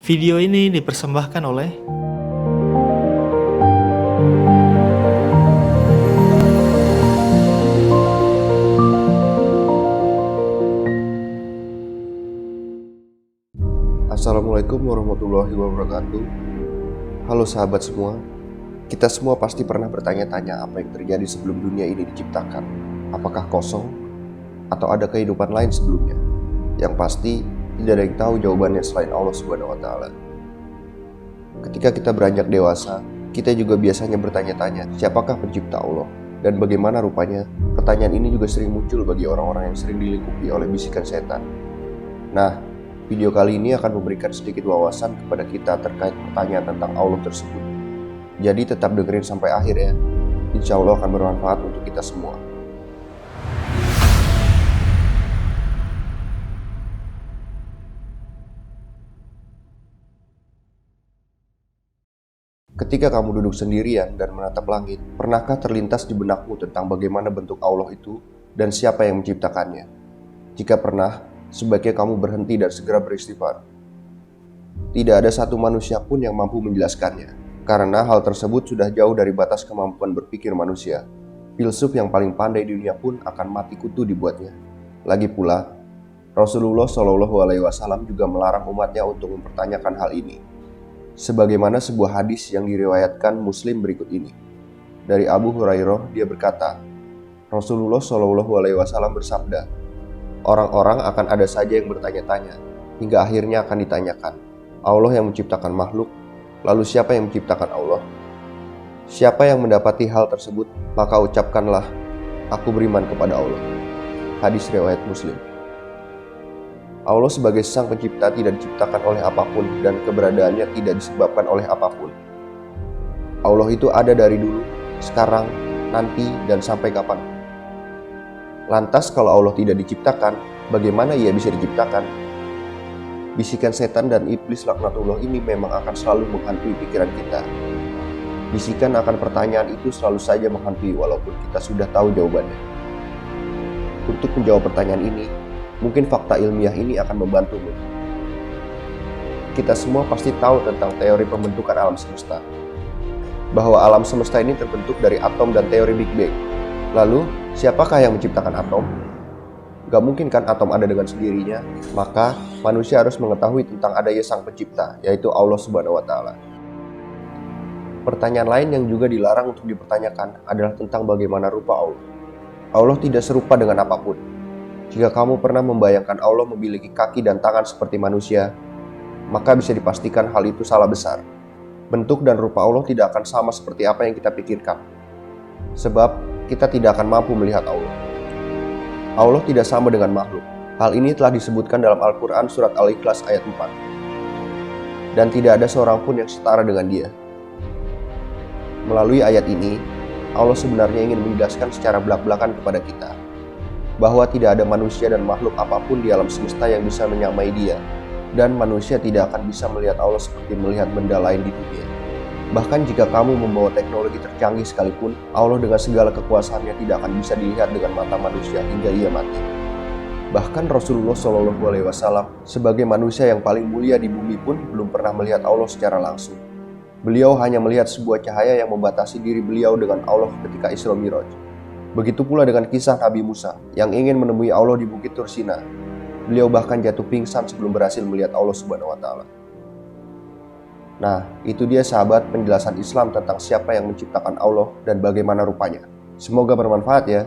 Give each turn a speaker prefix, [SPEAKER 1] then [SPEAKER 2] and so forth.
[SPEAKER 1] Video ini dipersembahkan oleh
[SPEAKER 2] Assalamualaikum warahmatullahi wabarakatuh. Halo sahabat semua. Kita semua pasti pernah bertanya-tanya apa yang terjadi sebelum dunia ini diciptakan. Apakah kosong? Atau ada kehidupan lain sebelumnya? Yang pasti tidak ada yang tahu jawabannya selain Allah Subhanahu wa Ta'ala. Ketika kita beranjak dewasa, kita juga biasanya bertanya-tanya, siapakah pencipta Allah? Dan bagaimana rupanya? Pertanyaan ini juga sering muncul bagi orang-orang yang sering dilingkupi oleh bisikan setan. Nah, video kali ini akan memberikan sedikit wawasan kepada kita terkait pertanyaan tentang Allah tersebut. Jadi tetap dengerin sampai akhir ya. Insya Allah akan bermanfaat untuk kita semua. Ketika kamu duduk sendirian dan menatap langit, pernahkah terlintas di benakmu tentang bagaimana bentuk Allah itu dan siapa yang menciptakannya? Jika pernah, sebaiknya kamu berhenti dan segera beristighfar. Tidak ada satu manusia pun yang mampu menjelaskannya, karena hal tersebut sudah jauh dari batas kemampuan berpikir manusia. Filsuf yang paling pandai di dunia pun akan mati kutu dibuatnya. Lagi pula, Rasulullah SAW juga melarang umatnya untuk mempertanyakan hal ini. Sebagaimana sebuah hadis yang diriwayatkan Muslim berikut ini. Dari Abu Hurairah, dia berkata, Rasulullah SAW bersabda, orang-orang akan ada saja yang bertanya-tanya, hingga akhirnya akan ditanyakan, Allah yang menciptakan makhluk, lalu siapa yang menciptakan Allah? Siapa yang mendapati hal tersebut, maka ucapkanlah, aku beriman kepada Allah. Hadis riwayat Muslim. Allah sebagai sang pencipta tidak diciptakan oleh apapun dan keberadaannya tidak disebabkan oleh apapun. Allah itu ada dari dulu, sekarang, nanti, dan sampai kapan. Lantas kalau Allah tidak diciptakan, bagaimana ia bisa diciptakan? Bisikan setan dan iblis laknatullah ini memang akan selalu menghantui pikiran kita. Bisikan akan pertanyaan itu selalu saja menghantui walaupun kita sudah tahu jawabannya. Untuk menjawab pertanyaan ini, mungkin fakta ilmiah ini akan membantumu. Kita semua pasti tahu tentang teori pembentukan alam semesta. Bahwa alam semesta ini terbentuk dari atom dan teori Big Bang. Lalu, siapakah yang menciptakan atom? Gak mungkin kan atom ada dengan sendirinya? Maka, manusia harus mengetahui tentang adanya sang pencipta, yaitu Allah Subhanahu wa Ta'ala. Pertanyaan lain yang juga dilarang untuk dipertanyakan adalah tentang bagaimana rupa Allah. Allah tidak serupa dengan apapun. Jika kamu pernah membayangkan Allah memiliki kaki dan tangan seperti manusia, maka bisa dipastikan hal itu salah besar. Bentuk dan rupa Allah tidak akan sama seperti apa yang kita pikirkan. Sebab, kita tidak akan mampu melihat Allah. Allah tidak sama dengan makhluk. Hal ini telah disebutkan dalam Al-Quran surat Al-Ikhlas ayat 4. Dan tidak ada seorang pun yang setara dengan dia. Melalui ayat ini, Allah sebenarnya ingin menjelaskan secara belak-belakan kepada kita bahwa tidak ada manusia dan makhluk apapun di alam semesta yang bisa menyamai dia, dan manusia tidak akan bisa melihat Allah seperti melihat benda lain di dunia. Bahkan jika kamu membawa teknologi tercanggih sekalipun, Allah dengan segala kekuasaannya tidak akan bisa dilihat dengan mata manusia hingga ia mati. Bahkan Rasulullah SAW sebagai manusia yang paling mulia di bumi pun belum pernah melihat Allah secara langsung. Beliau hanya melihat sebuah cahaya yang membatasi diri beliau dengan Allah ketika Isra Miraj. Begitu pula dengan kisah Nabi Musa yang ingin menemui Allah di Bukit Tursina. Beliau bahkan jatuh pingsan sebelum berhasil melihat Allah Subhanahu wa Ta'ala. Nah, itu dia sahabat penjelasan Islam tentang siapa yang menciptakan Allah dan bagaimana rupanya. Semoga bermanfaat ya.